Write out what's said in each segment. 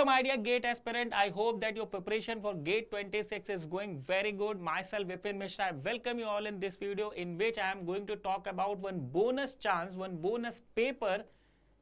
my dear GATE aspirant, I hope that your preparation for GATE 26 is going very good. Myself, Vipin Mishra, I welcome you all in this video in which I am going to talk about one bonus chance, one bonus paper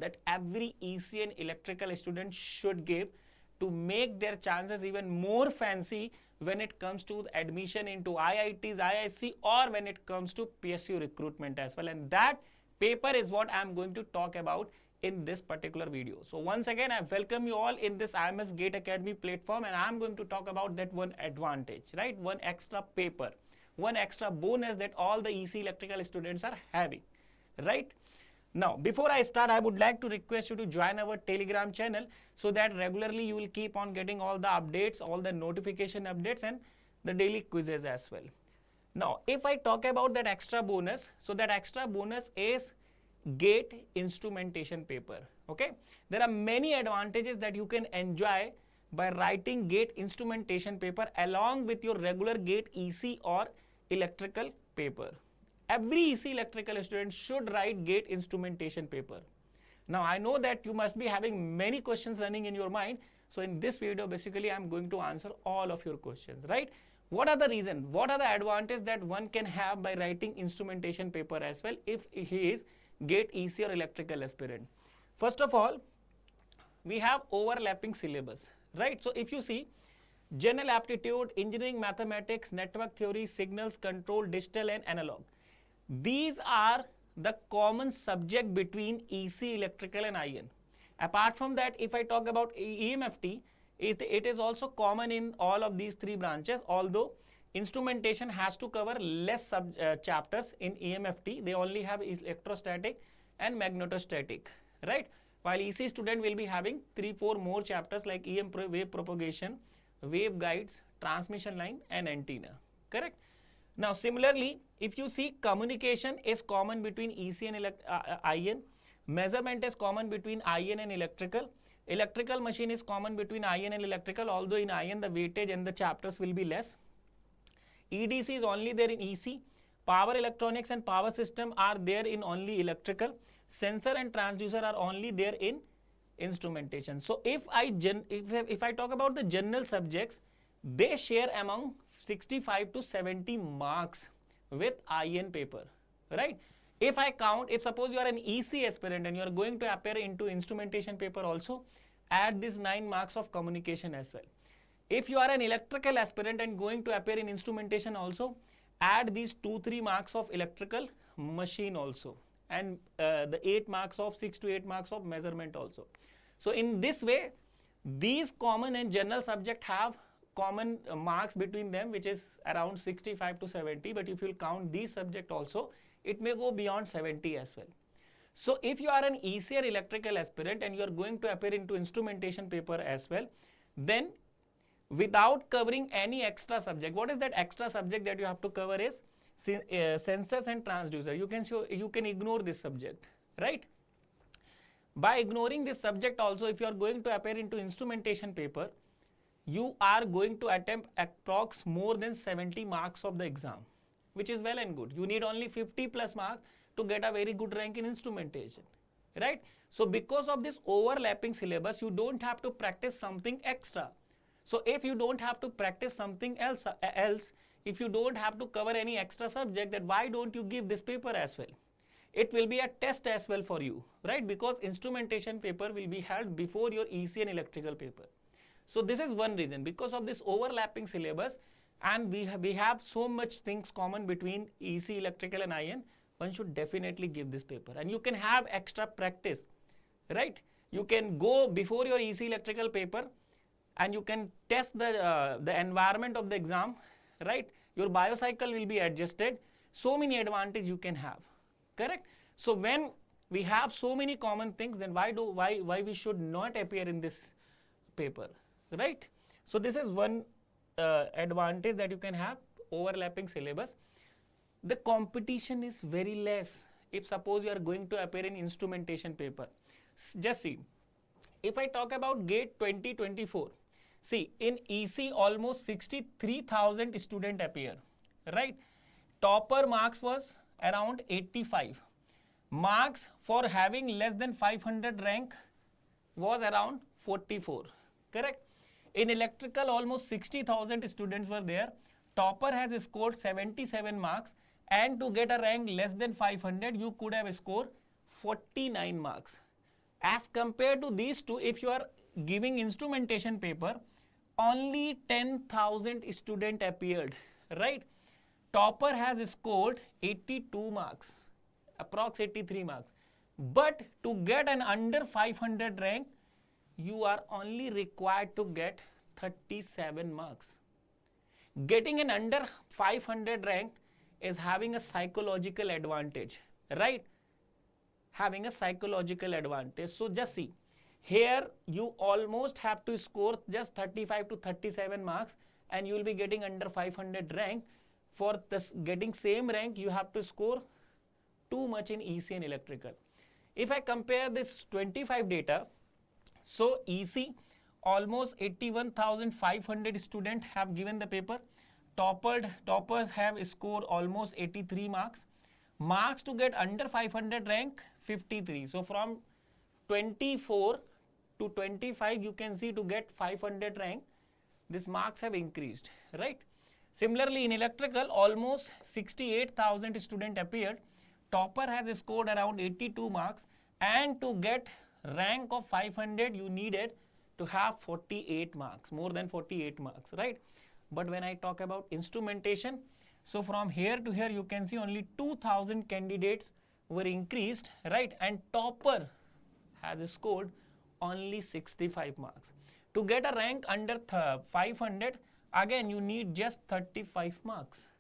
that every EC and electrical student should give to make their chances even more fancy when it comes to admission into IITs, IISc, or when it comes to PSU recruitment as well. And that paper is what I am going to talk about in this particular video. So once again, I welcome you all in this IMS GATE Academy platform, and I'm going to talk about that one advantage, right? One extra paper, one extra bonus that all the EC electrical students are having, right? Now, before I start, I would like to request you to join our Telegram channel so that regularly you will keep on getting all the updates, all the notification updates and the daily quizzes as well. Now, if I talk about that extra bonus, so that extra bonus is GATE instrumentation paper, okay? There are many advantages that you can enjoy by writing GATE instrumentation paper along with your regular GATE EC or electrical paper. Every EC electrical student should write GATE instrumentation paper. Now, I know that you must be having many questions running in your mind. So, in this video, basically, I am going to answer all of your questions, right? What are the reasons? What are the advantages that one can have by writing instrumentation paper as well if he is GATE EC or electrical aspirant? First of all, we have overlapping syllabus, right? So, if you see general aptitude, engineering mathematics, network theory, signals control, digital and analog. These are the common subject between EC, electrical and IN. Apart from that, if I talk about EMFT, it is also common in all of these three branches, although instrumentation has to cover less chapters in EMFT. They only have electrostatic and magnetostatic, right? While EC student will be having 3-4 more chapters like wave propagation, wave guides, transmission line and antenna, correct? Now, similarly, if you see communication is common between EC and IN, measurement is common between IN and electrical, electrical machine is common between IN and electrical, although in IN the weightage and the chapters will be less. EDC is only there in EC, power electronics and power system are there in only electrical, sensor and transducer are only there in instrumentation. So, if I talk about the general subjects, they share among 65 to 70 marks with IN paper, right? If I count, if suppose you are an EC aspirant and you are going to appear into instrumentation paper also, add this 9 marks of communication as well. If you are an electrical aspirant and going to appear in instrumentation also, add these 2-3 marks of electrical machine also, and the 6 to 8 marks of measurement also. So, in this way, these common and general subject have common marks between them, which is around 65 to 70, but if you count these subject also, it may go beyond 70 as well. So, if you are an EC or electrical aspirant and you are going to appear into instrumentation paper as well, then without covering any extra subject, what is that extra subject that you have to cover is sensors and transducer. You can ignore this subject, right? By ignoring this subject also, if you are going to appear into instrumentation paper, you are going to attempt approx more than 70 marks of the exam, which is well and good. You need only 50 plus marks to get a very good rank in instrumentation, right? So, because of this overlapping syllabus, you don't have to practice something extra. So, if you don't have to practice something else, if you don't have to cover any extra subject, then why don't you give this paper as well? It will be a test as well for you, right? Because instrumentation paper will be held before your EC and electrical paper. So, this is one reason. Because of this overlapping syllabus and we have so much things common between EC, electrical and IN, one should definitely give this paper and you can have extra practice, right? You can go before your EC electrical paper and you can test the environment of the exam, right? Your biocycle will be adjusted. So many advantages you can have, correct? So, when we have so many common things, then why we should not appear in this paper, right? So, this is one advantage that you can have, overlapping syllabus. The competition is very less if suppose you are going to appear in instrumentation paper. Just see, if I talk about GATE 2024, see in EC almost 63,000 students appear, right? Topper marks was around 85. Marks for having less than 500 rank was around 44, correct? In electrical, almost 60,000 students were there. Topper has scored 77 marks, and to get a rank less than 500, you could have scored 49 marks. As compared to these two, if you are giving instrumentation paper, only 10,000 students appeared, right? Topper has scored 82 marks, approx 83 marks. But to get an under 500 rank, you are only required to get 37 marks. Getting an under 500 rank is having a psychological advantage, right? Having a psychological advantage. So just see, here you almost have to score just 35 to 37 marks and you will be getting under 500 rank. For this getting same rank, you have to score too much in EC and electrical. If I compare this 25 data, so EC almost 81,500 students have given the paper. Toppers have scored almost 83 marks. Marks to get under 500 rank 53. So from 24 to 25, you can see to get 500 rank, these marks have increased, right? Similarly, in electrical, almost 68,000 students appeared. Topper has scored around 82 marks, and to get rank of 500, you needed to have 48 marks, more than 48 marks, right? But when I talk about instrumentation, so from here to here, you can see only 2,000 candidates were increased, right? And Topper has scored only 65 marks. To get a rank under 500, again you need just 35 marks,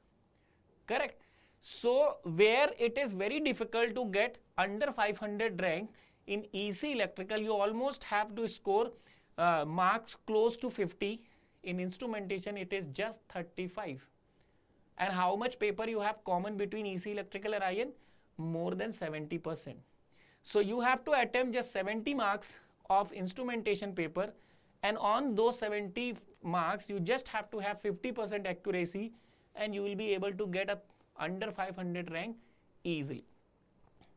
correct? So where it is very difficult to get under 500 rank in EC electrical, you almost have to score marks close to 50. In instrumentation, it is just 35. And how much paper you have common between EC electrical and IN? More than 70%. So you have to attempt just 70 marks of instrumentation paper, and on those 70 marks, you just have to have 50% accuracy, and you will be able to get a under 500 rank easily,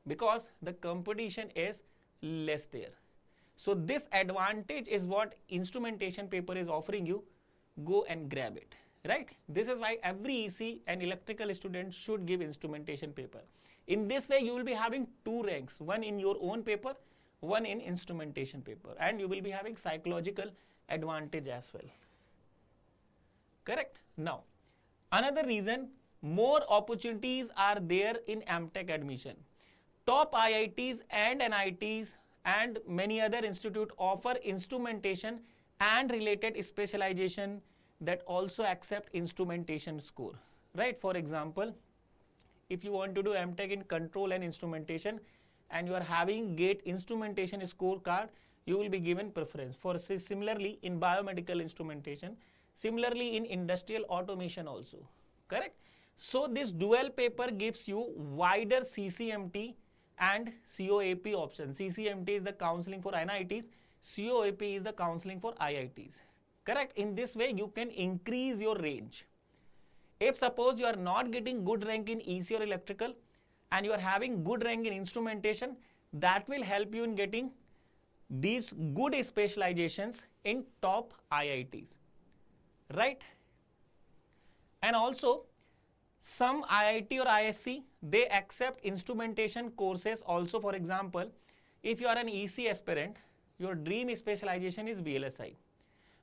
because the competition is less there. So this advantage is what instrumentation paper is offering you. Go and grab it, right? This is why every EC and electrical student should give instrumentation paper. In this way, you will be having two ranks, one in your own paper, one in instrumentation paper, and you will be having psychological advantage as well, correct? Now, another reason, more opportunities are there in MTech admission. Top IITs and NITs and many other institutes offer instrumentation and related specialization that also accept instrumentation score, right? For example, if you want to do MTech in control and instrumentation and you are having GATE instrumentation scorecard, you will be given preference. For similarly in biomedical instrumentation, similarly in industrial automation also, correct? So this dual paper gives you wider CCMT and COAP option. CCMT is the counseling for NITs, COAP is the counseling for IITs, correct? In this way, you can increase your range. If suppose you are not getting good rank in EC or electrical and you are having good rank in instrumentation, that will help you in getting these good specializations in top IITs, right? And also, some IIT or IISc, they accept instrumentation courses also. For example, if you are an EC aspirant, your dream specialization is VLSI,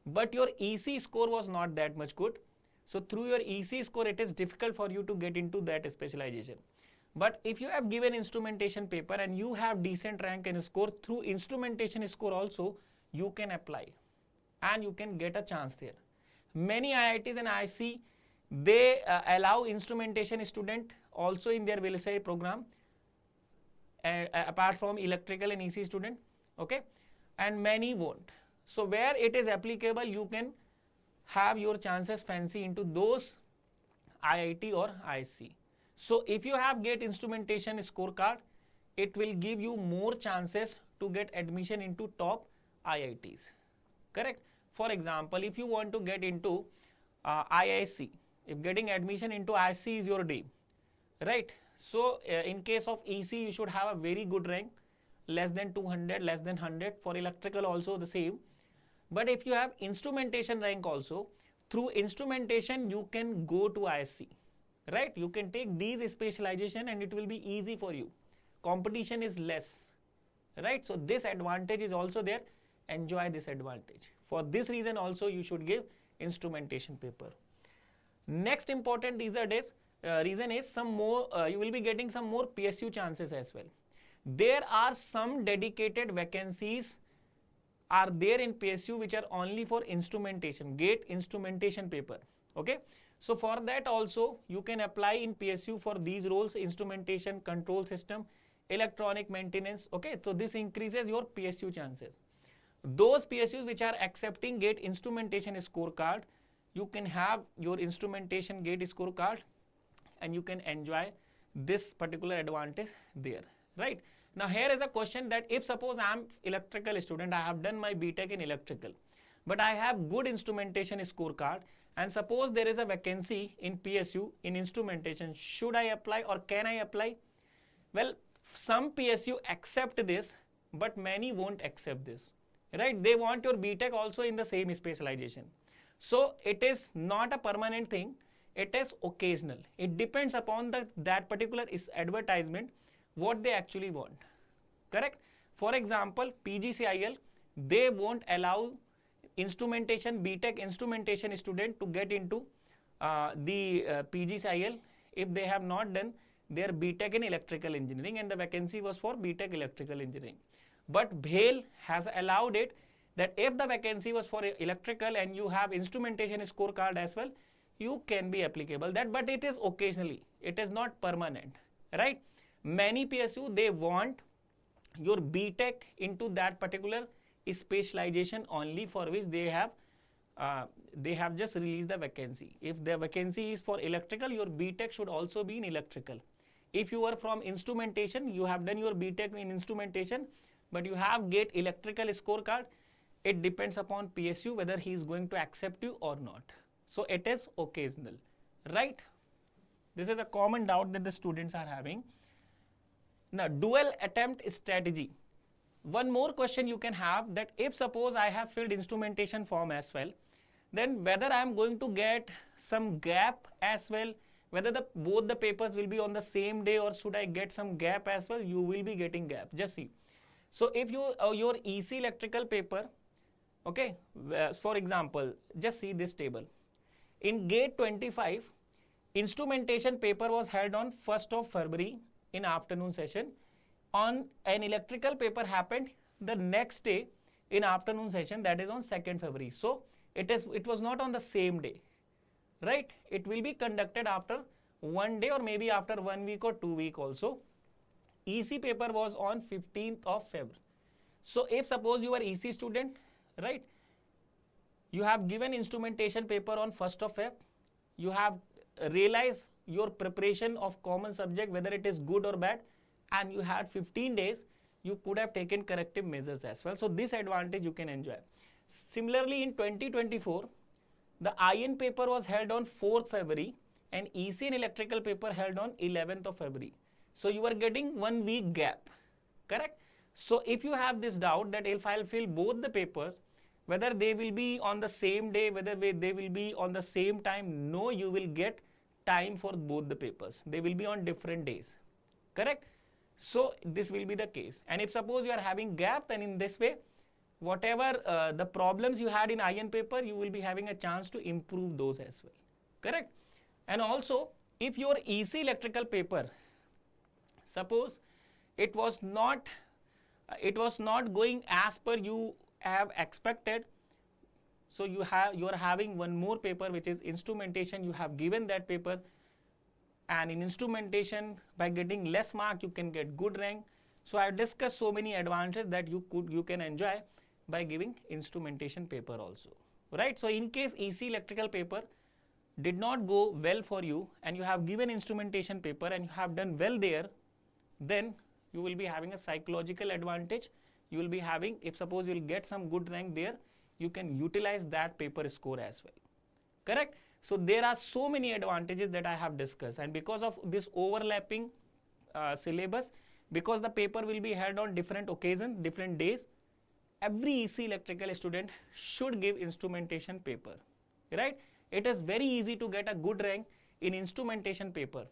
but your EC score was not that much good. So through your EC score, it is difficult for you to get into that specialization. But if you have given instrumentation paper and you have decent rank and score, through instrumentation score also, you can apply and you can get a chance there. Many IITs and IISc, they allow instrumentation student also in their VLSI program, apart from electrical and EC student, okay? And many won't. So where it is applicable, you can have your chances fancy into those IIT or IISc. So if you have GATE instrumentation scorecard, it will give you more chances to get admission into top IITs, correct? For example, if you want to get into IISc, if getting admission into IISc is your dream, right? So in case of EC, you should have a very good rank, less than 200, less than 100. For electrical also the same. But if you have instrumentation rank also, through instrumentation you can go to IISc, right? You can take these specialization and it will be easy for you. Competition is less, right? So this advantage is also there. Enjoy this advantage. For this reason also you should give instrumentation paper. Next important reason is some more you will be getting some more PSU chances as well. There are some dedicated vacancies are there in PSU which are only for instrumentation, GATE instrumentation paper. Okay, so for that also you can apply in PSU for these roles: instrumentation, control system, electronic maintenance. Okay, so this increases your PSU chances. Those PSUs which are accepting GATE instrumentation scorecard, you can have your instrumentation GATE scorecard and you can enjoy this particular advantage there, right? Now here is a question that if suppose I am electrical student, I have done my BTech in electrical, but I have good instrumentation scorecard, and suppose there is a vacancy in PSU in instrumentation, should I apply or can I apply? Well, some PSU accept this, but many won't accept this, right? They want your BTech also in the same specialization. So it is not a permanent thing, it is occasional. It depends upon that particular advertisement, what they actually want, correct? For example, PGCIL, they won't allow instrumentation, BTech instrumentation student to get into the PGCIL if they have not done their BTech in electrical engineering, and the vacancy was for BTech electrical engineering. But BHEL has allowed it that if the vacancy was for electrical and you have instrumentation scorecard as well, you can be applicable that, but it is occasionally, it is not permanent, right? Many PSU, they want your BTech into that particular specialization only, for which they have just released the vacancy. If the vacancy is for electrical, your BTech should also be in electrical. If you are from instrumentation, you have done your BTech in instrumentation, but you have GATE electrical scorecard, it depends upon PSU whether he is going to accept you or not. So it is occasional, right? This is a common doubt that the students are having. Now, dual attempt strategy. One more question you can have, that if suppose I have filled instrumentation form as well, then whether I am going to get some gap as well, whether both the papers will be on the same day, or should I get some gap as well? You will be getting gap. Just see. So if you your EC electrical paper, okay, for example, just see this table. In GATE 25, instrumentation paper was held on 1st of February in afternoon session. On an electrical paper happened the next day in afternoon session, that is on 2nd February. So it was not on the same day, right? It will be conducted after one day or maybe after 1 week or 2 weeks also. EC paper was on 15th of February. So if suppose you are EC student, right, you have given instrumentation paper on 1st of Feb, you have realized your preparation of common subject, whether it is good or bad, and you had 15 days, you could have taken corrective measures as well. So this advantage you can enjoy. Similarly, in 2024, the IN paper was held on 4th February and EC and electrical paper held on 11th of February. So you are getting 1 week gap, correct? So if you have this doubt that if I'll fill both the papers, whether they will be on the same day, whether they will be on the same time, no, you will get time for both the papers. They will be on different days, correct? So this will be the case. And if suppose you are having gap, then in this way, whatever the problems you had in IN paper, you will be having a chance to improve those as well, correct? And also, if your EC electrical paper, suppose it was not going as per you have expected, so you are having one more paper which is instrumentation, you have given that paper, and in instrumentation by getting less mark you can get good rank. So I have discussed so many advantages that you can enjoy by giving instrumentation paper also, right? So in case EC electrical paper did not go well for you and you have given instrumentation paper and you have done well there, then you will be having a psychological advantage. You will be having, if suppose you will get some good rank there, you can utilize that paper score as well, correct? So there are so many advantages that I have discussed, and because of this overlapping syllabus, because the paper will be held on different occasions, different days, every EC electrical student should give instrumentation paper, right? It is very easy to get a good rank in instrumentation paper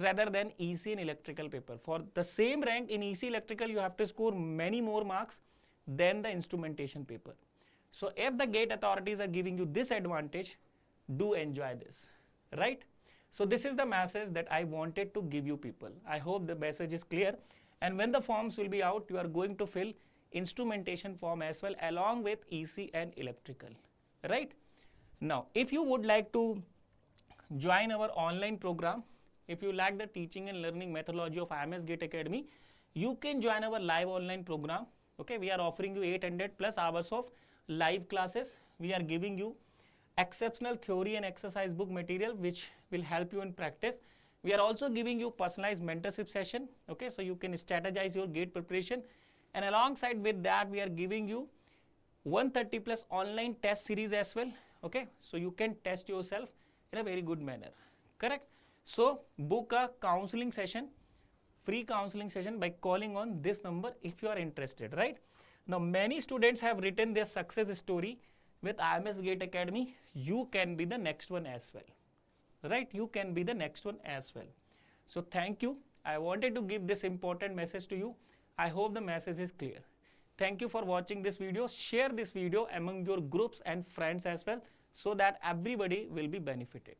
rather than EC and electrical paper. For the same rank in EC electrical, you have to score many more marks than the instrumentation paper. So if the gate authorities are giving you this advantage, do enjoy this, right? So this is the message that I wanted to give you people. I hope the message is clear. And when the forms will be out, you are going to fill instrumentation form as well along with EC and electrical, right? Now, if you would like to join our online program, if you like the teaching and learning methodology of IMSGA Academy, you can join our live online program. Okay, we are offering you 800 plus hours of live classes. We are giving you exceptional theory and exercise book material which will help you in practice. We are also giving you personalized mentorship session. Okay, so you can strategize your gate preparation, and alongside with that we are giving you 130 plus online test series as well. Okay, so you can test yourself in a very good manner, correct? So book a counseling session, free counseling session by calling on this number if you are interested, right? Now many students have written their success story with IMSGA Academy. You can be the next one as well, right? You can be the next one as well. So thank you. I wanted to give this important message to you. I hope the message is clear. Thank you for watching this video. Share this video among your groups and friends as well so that everybody will be benefited.